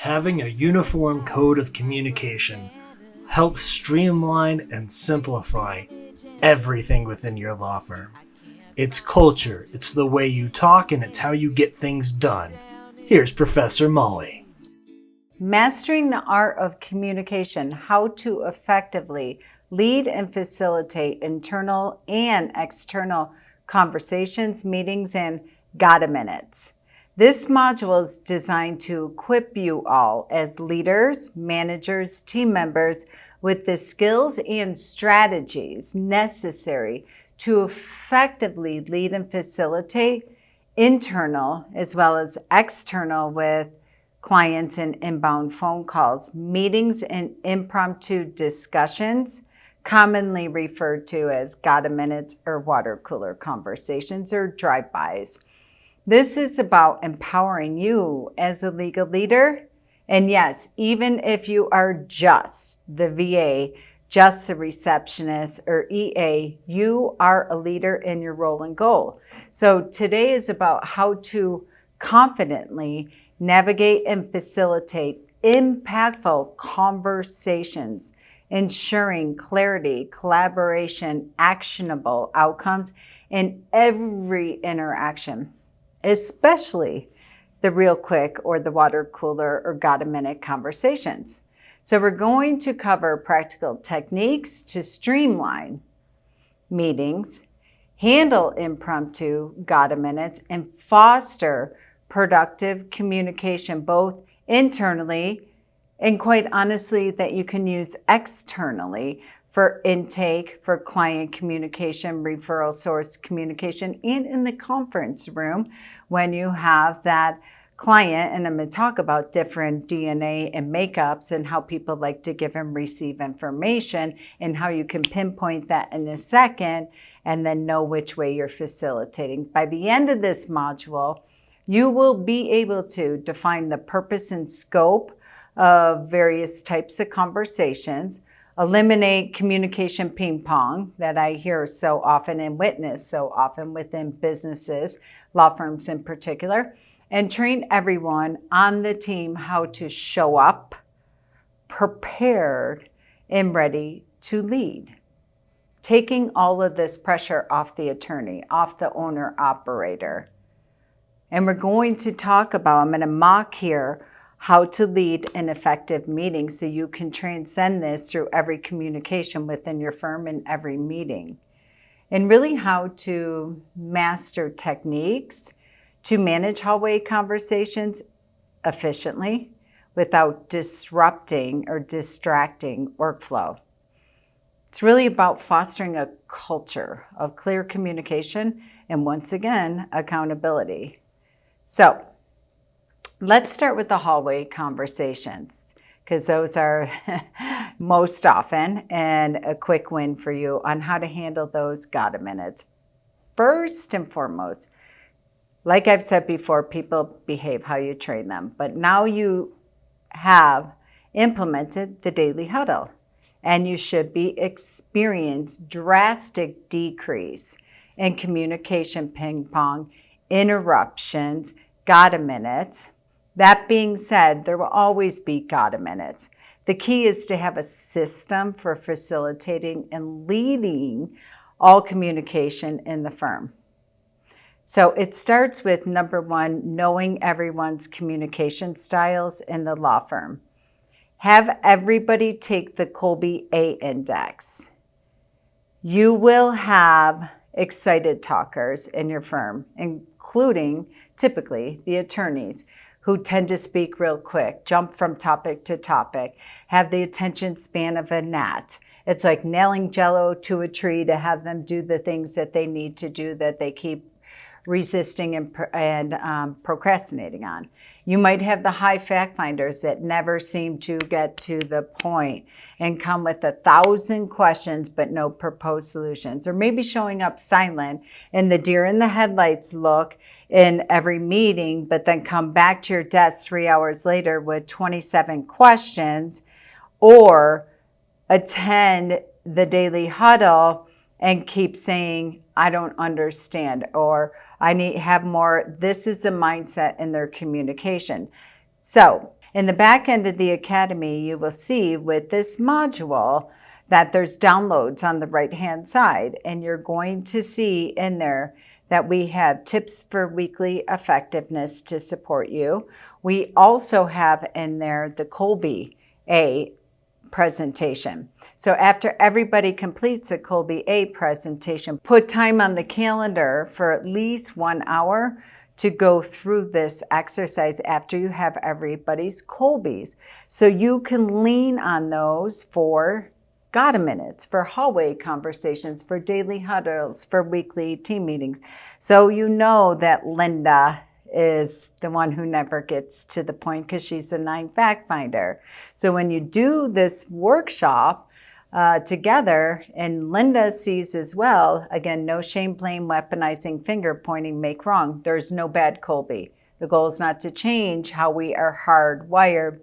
Having a uniform code of communication helps streamline and simplify everything within your law firm. It's culture, it's the way you talk, and it's how you get things done. Here's Professor Molly. Mastering the art of communication, how to effectively lead and facilitate internal and external conversations, meetings, and Got a Minutes. This module is designed to equip you all as leaders, managers, team members with the skills and strategies necessary to effectively lead and facilitate internal as well as external with clients and inbound phone calls, meetings and impromptu discussions, commonly referred to as Got a Minutes or water cooler conversations or drive-bys. This is about empowering you as a legal leader. And yes, even if you are just the VA, just a receptionist or EA, you are a leader in your role and goal. So today is about how to confidently navigate and facilitate impactful conversations, ensuring clarity, collaboration, actionable outcomes in every interaction, especially the real quick or the water cooler or Got a Minute conversations. So we're going to cover practical techniques to streamline meetings, handle impromptu Got a Minutes, and foster productive communication both internally and quite honestly that you can use externally for intake, for client communication, referral source communication, and in the conference room when you have that client. And I'm going to talk about different DNA and makeups and how people like to give and receive information and how you can pinpoint that in a second and then know which way you're facilitating. By the end of this module, you will be able to define the purpose and scope of various types of conversations, eliminate communication ping pong that I hear so often and witness so often within businesses, law firms in particular, and train everyone on the team how to show up prepared and ready to lead. Taking all of this pressure off the attorney, off the owner operator. And we're going to talk about, I'm going to mock here, how to lead an effective meeting so you can transcend this through every communication within your firm and every meeting. And really how to master techniques to manage hallway conversations efficiently without disrupting or distracting workflow. It's really about fostering a culture of clear communication and, once again, accountability. So let's start with the hallway conversations because those are most often and a quick win for you on how to handle those Got a Minutes. First and foremost, like I've said before, people behave how you train them, but now you have implemented the daily huddle and you should be experiencing drastic decrease in communication ping pong, interruptions, Got a Minute. That being said, there will always be Got a Minute. The key is to have a system for facilitating and leading all communication in the firm. So it starts with number one, knowing everyone's communication styles in the law firm. Have everybody take the Kolbe A Index. You will have excited talkers in your firm, including typically the attorneys who tend to speak real quick, jump from topic to topic, have the attention span of a gnat. It's like nailing jello to a tree to have them do the things that they need to do that they keep resisting and procrastinating on. You might have the high fact finders that never seem to get to the point and come with 1,000 questions but no proposed solutions, or maybe showing up silent in the deer in the headlights look in every meeting, but then come back to your desk 3 hours later with 27 questions, or attend the daily huddle and keep saying, I don't understand, or I need to have more. This is the mindset in their communication. So In the back end of the Academy, you will see with this module that there's downloads on the right-hand side, and you're going to see in there that we have tips for weekly effectiveness to support you. We also have in there the Kolbe A presentation. So after everybody completes a Kolbe A presentation, put time on the calendar for at least 1 hour to go through this exercise after you have everybody's Kolbes. So you can lean on those for Got a Minutes, for hallway conversations, for daily huddles, for weekly team meetings. So you know that Linda is the one who never gets to the point because she's a 9 fact finder. So when you do this workshop together, and Linda sees as well, again, no shame, blame, weaponizing, finger pointing, make wrong. There's no bad Kolbe. The goal is not to change how we are hardwired.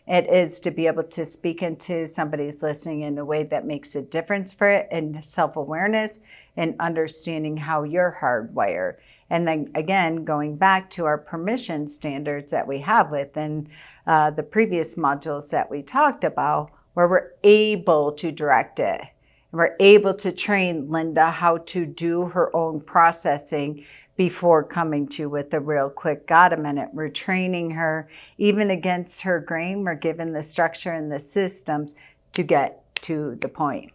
It is to be able to speak into somebody's listening in a way that makes a difference for it, and self-awareness and understanding how you're hardwired. And then again, going back to our permission standards that we have within the previous modules that we talked about, where we're able to direct it. We're able to train Linda how to do her own processing before coming to with a real quick got a minute. We're training her even against her grain. We're given the structure and the systems to get to the point.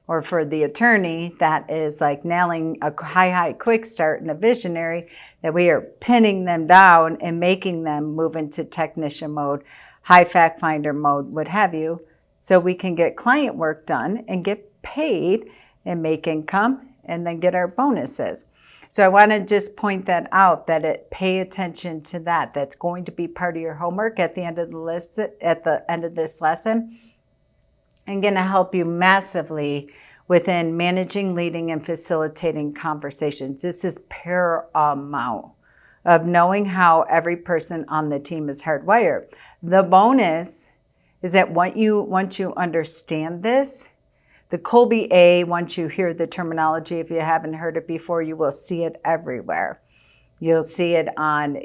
Or for the attorney, that is like nailing a high quick start and a visionary, that we are pinning them down and making them move into technician mode, high fact finder mode, what have you, so we can get client work done and get paid and make income and then get our bonuses. So I want to just point that out, that pay attention to that. That's going to be part of your homework at the end of the list, at the end of this lesson, and going to help you massively within managing, leading, and facilitating conversations. This is paramount of knowing how every person on the team is hardwired. The bonus is that once you understand this, the Kolbe A, once you hear the terminology, if you haven't heard it before, you will see it everywhere. You'll see it on,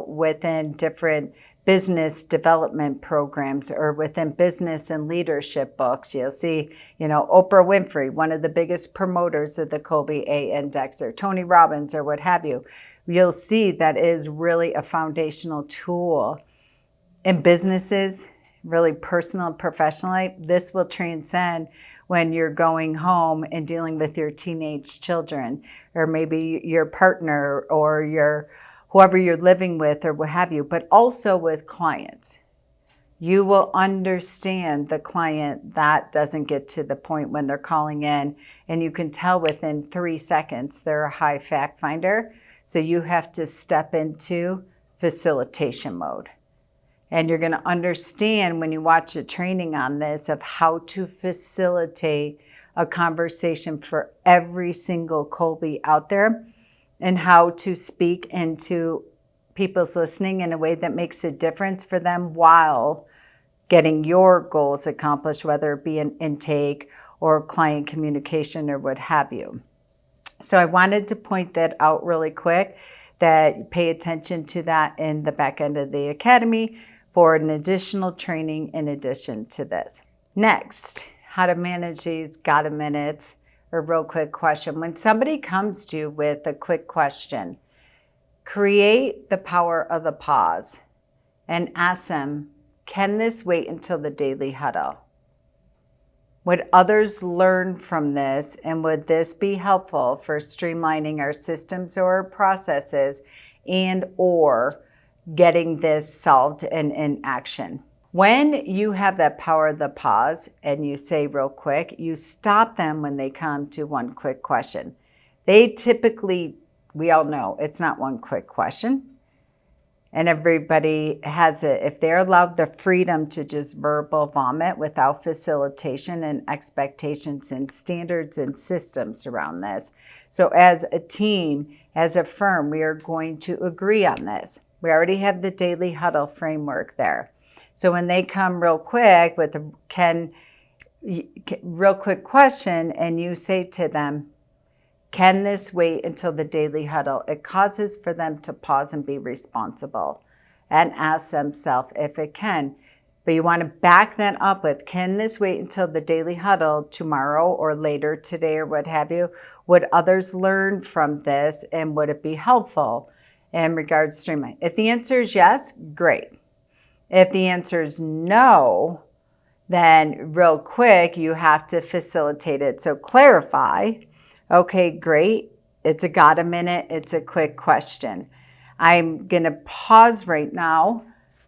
within different business development programs or within business and leadership books. You'll see, Oprah Winfrey, one of the biggest promoters of the Kolbe A Index, or Tony Robbins, or what have you. You'll see that is really a foundational tool in businesses, really personal and professional life. This will transcend when you're going home and dealing with your teenage children, or maybe your partner or your whoever you're living with or what have you, but also with clients. You will understand the client that doesn't get to the point when they're calling in, and you can tell within 3 seconds they're a high fact finder. So you have to step into facilitation mode. And you're going to understand when you watch a training on this of how to facilitate a conversation for every single Kolbe out there, and how to speak into people's listening in a way that makes a difference for them while getting your goals accomplished, whether it be an intake or client communication or what have you. So I wanted to point that out really quick, that pay attention to that in the back end of the Academy for an additional training in addition to this. Next, how to manage these got a minute or real quick question. When somebody comes to you with a quick question, create the power of the pause and ask them, can this wait until the daily huddle? Would others learn from this, and would this be helpful for streamlining our systems or processes and or getting this solved and in action? When you have that power of the pause and you say real quick, you stop them when they come to one quick question. They typically, we all know, it's not one quick question. And everybody has it. If they're allowed the freedom to just verbal vomit without facilitation and expectations and standards and systems around this. So as a team, as a firm, we are going to agree on this. We already have the daily huddle framework there. So when they come real quick with a real quick question, and you say to them, can this wait until the daily huddle? It causes for them to pause and be responsible. and ask themselves if it can. But you want to back that up with, can this wait until the daily huddle tomorrow or later today or what have you? Would others learn from this and would it be helpful in regards to streamline? If the answer is yes, great. If the answer is no, then real quick, you have to facilitate it. So clarify, okay, great. It's got a minute. It's a quick question. I'm going to pause right now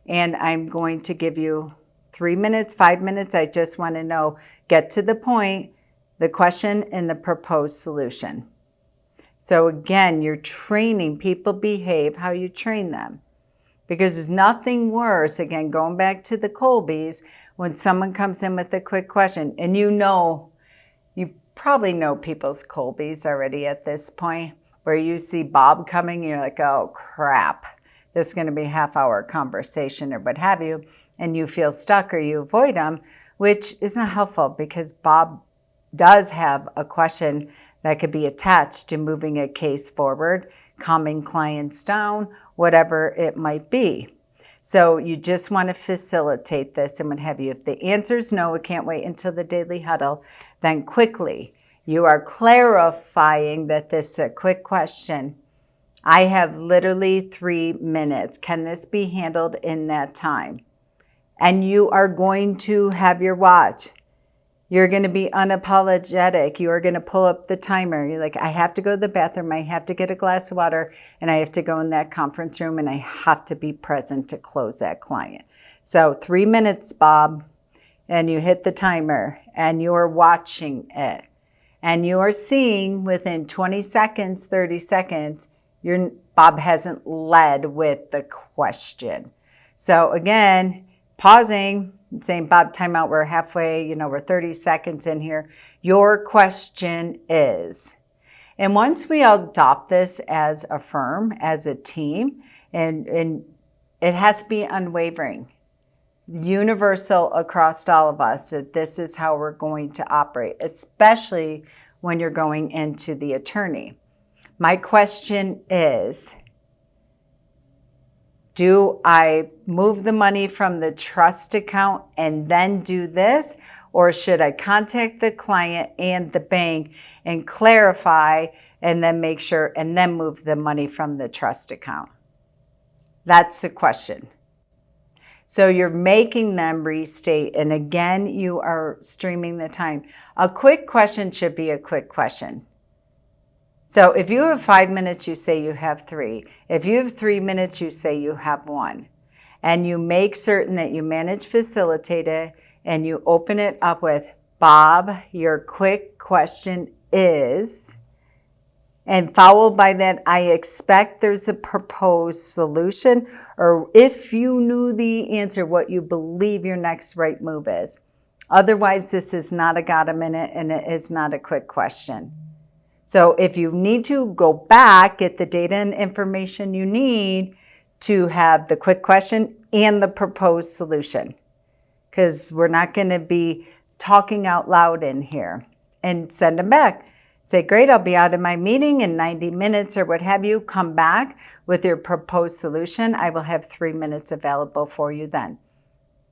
and I'm going to give you 3 minutes, 5 minutes. I just want to know, get to the point, the question and the proposed solution. So again, you're training people behave how you train them. Because there's nothing worse, again, going back to the Kolbes, when someone comes in with a quick question, and you probably know people's Kolbes already at this point, where you see Bob coming, and you're like, oh crap, this is going to be a half-hour conversation or what have you, and you feel stuck or you avoid them, which is not helpful because Bob does have a question that could be attached to moving a case forward, calming clients down, whatever it might be. So you just want to facilitate this and what have you. If the answer is no, it can't wait until the daily huddle, then quickly you are clarifying that this is a quick question. I have literally 3 minutes. Can this be handled in that time? And you are going to have your watch. You're going to be unapologetic. You are going to pull up the timer. You're like, I have to go to the bathroom. I have to get a glass of water and I have to go in that conference room and I have to be present to close that client. So 3 minutes, Bob, and you hit the timer and you're watching it and you are seeing within 20 seconds, 30 seconds, Bob hasn't led with the question. So again, pausing, saying, Bob, time out, we're halfway, we're 30 seconds in here. Your question is, and once we adopt this as a firm, as a team, and it has to be unwavering, universal across all of us, that this is how we're going to operate, especially when you're going into the attorney. My question is, do I move the money from the trust account and then do this? Or should I contact the client and the bank and clarify and then make sure and then move the money from the trust account? That's the question. So you're making them restate. And again, you are streaming the time. A quick question should be a quick question. So if you have 5 minutes, you say you have 3. If you have 3 minutes, you say you have 1. And you make certain that you manage facilitate it and you open it up with, Bob, your quick question is, and followed by that, I expect there's a proposed solution, or if you knew the answer, what you believe your next right move is. Otherwise, this is not a got a minute and it is not a quick question. So if you need to go back, get the data and information you need to have the quick question and the proposed solution. Because we're not going to be talking out loud in here. And send them back. Say, great, I'll be out of my meeting in 90 minutes or what have you. Come back with your proposed solution. I will have 3 minutes available for you then.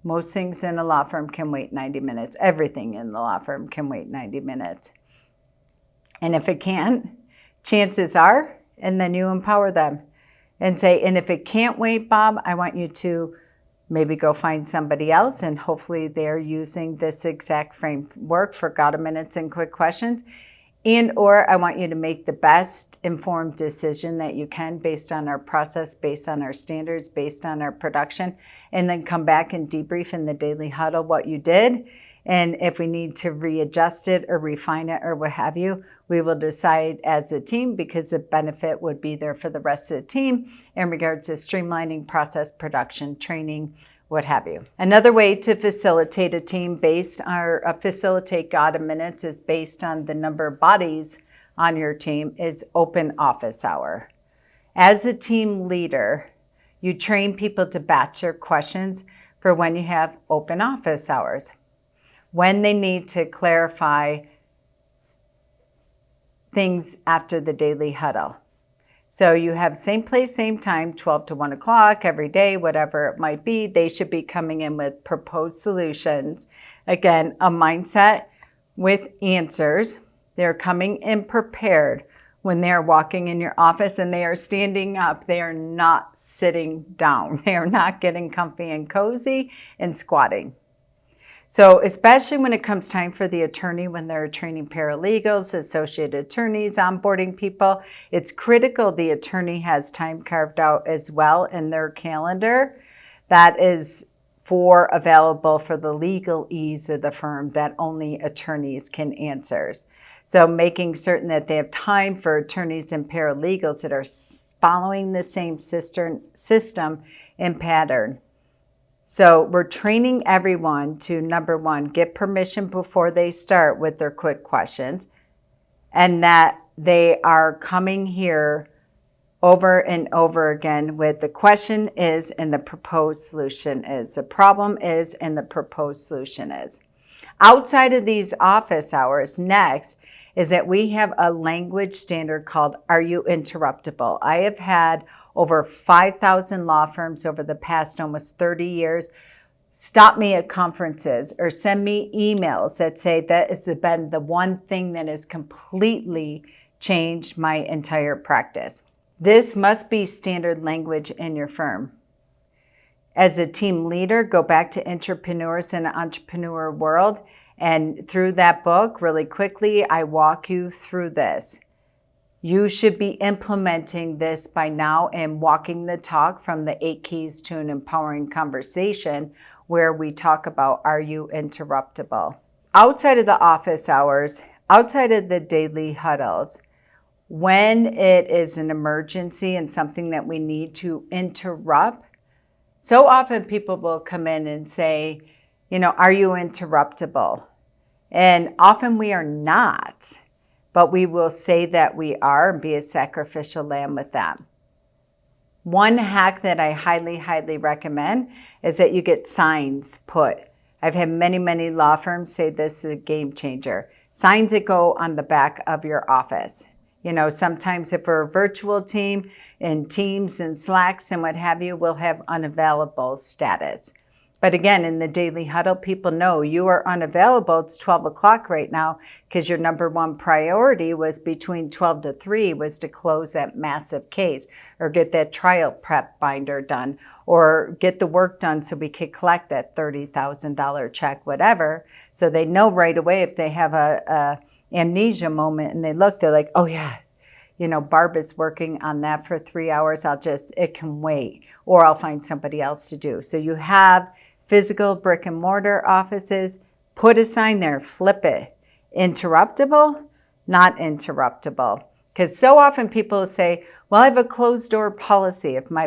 Most things in a law firm can wait 90 minutes. Everything in the law firm can wait 90 minutes. And if it can't, chances are, and then you empower them and say, and if it can't wait, Bob, I want you to maybe go find somebody else and hopefully they're using this exact framework for got a minutes and quick questions. And or I want you to make the best informed decision that you can based on our process, based on our standards, based on our production, and then come back and debrief in the daily huddle what you did. And if we need to readjust it or refine it or what have you, we will decide as a team because the benefit would be there for the rest of the team in regards to streamlining process, production, training, what have you. Another way to facilitate a team facilitate got a minutes is based on the number of bodies on your team is open office hour. As a team leader, you train people to batch their questions for when you have open office hours. When they need to clarify things after the daily huddle. So you have same place, same time, 12 to 1 o'clock every day, whatever it might be. They should be coming in with proposed solutions. Again, a mindset with answers. They're coming in prepared when they're walking in your office and they are standing up. They are not sitting down. They are not getting comfy and cozy and squatting. So especially when it comes time for the attorney, when they're training paralegals, associate attorneys, onboarding people, it's critical the attorney has time carved out as well in their calendar that is available for the legal ease of the firm that only attorneys can answer. So making certain that they have time for attorneys and paralegals that are following the same system and pattern. So we're training everyone to, number one, get permission before they start with their quick questions, and that they are coming here over and over again with the question is and the proposed solution is. The problem is and the proposed solution is. Outside of these office hours, next is that we have a language standard called Are You Interruptible? I have had over 5,000 law firms over the past almost 30 years stop me at conferences or send me emails that say that it's been the one thing that has completely changed my entire practice. This must be standard language in your firm. As a team leader, go back to Entrepreneurs in the Entrepreneur World, and through that book, really quickly, I walk you through this. You should be implementing this by now and walking the talk from the 8 keys to an empowering conversation, where we talk about, are you interruptible? Outside of the office hours, outside of the daily huddles, when it is an emergency and something that we need to interrupt, so often people will come in and say, are you interruptible? And often we are not. But we will say that we are and be a sacrificial lamb with that. One hack that I highly, highly recommend is that you get signs put. I've had many, many law firms say this is a game changer. Signs that go on the back of your office. Sometimes if we're a virtual team in Teams and Slacks and what have you, we'll have unavailable status. But again, in the daily huddle, people know you are unavailable. It's 12 o'clock right now because your number one priority was between 12 to 3 was to close that massive case or get that trial prep binder done or get the work done so we could collect that $30,000 check, whatever. So they know right away if they have a amnesia moment and they look, they're like, oh yeah, Barb is working on that for 3 hours. It can wait, or I'll find somebody else to do. So you have physical brick and mortar offices, put a sign there, flip it. Interruptible, not interruptible. Because so often people say, well, I have a closed door policy. If my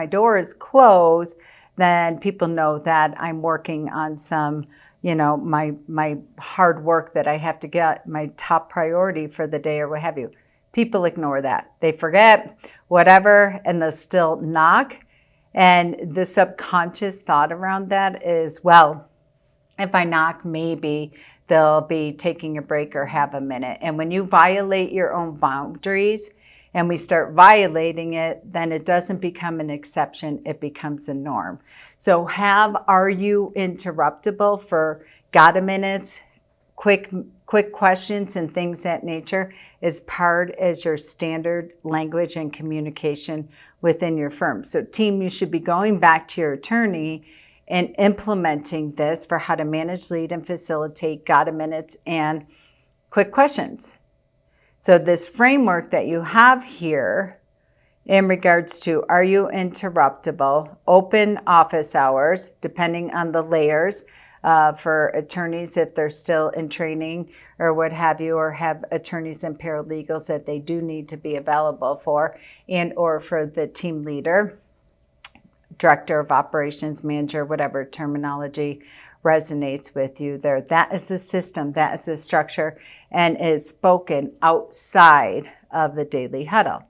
door is closed, then people know that I'm working on some, my hard work that I have to get, my top priority for the day or what have you. People ignore that. They forget, whatever, and they'll still knock. And the subconscious thought around that is, well, if I knock, maybe they'll be taking a break or have a minute. And when you violate your own boundaries and we start violating it, then it doesn't become an exception, it becomes a norm. So are you interruptible for got a minute, quick questions and things that nature is part as your standard language and communication within your firm. So team, you should be going back to your attorney and implementing this for how to manage, lead, and facilitate got a minute and quick questions. So this framework that you have here in regards to are you interruptible, open office hours, depending on the layers, for attorneys if they're still in training or what have you, or have attorneys and paralegals that they do need to be available for, and or for the team leader, director of operations, manager, whatever terminology resonates with you there. That is the system, that is the structure, and is spoken outside of the daily huddle.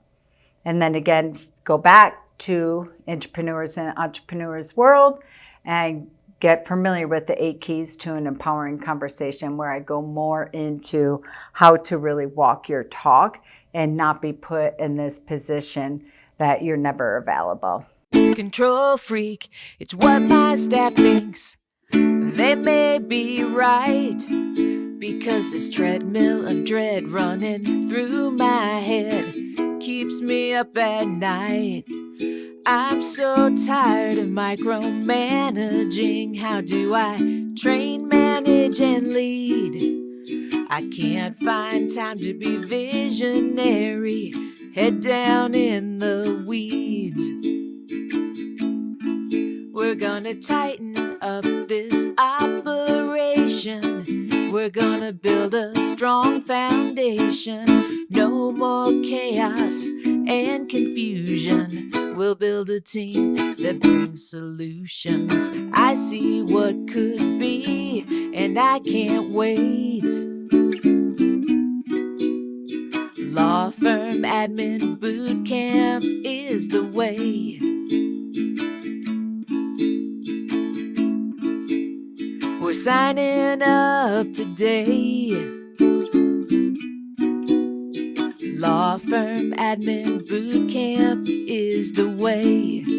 And then again, go back to Entrepreneurs and Entrepreneurs World and get familiar with the 8 keys to an empowering conversation, where I go more into how to really walk your talk and not be put in this position that you're never available. Control freak, it's what my staff thinks. They may be right, because this treadmill of dread running through my head keeps me up at night. I'm so tired of micromanaging. How do I train, manage, and lead? I can't find time to be visionary, head down in the weeds. We're gonna tighten up this operation. We're gonna build a strong foundation. No more chaos and confusion. We'll build a team that brings solutions. I see what could be, and I can't wait. Law firm admin boot camp is the way. We're signing up today. Law firm admin boot camp is the way.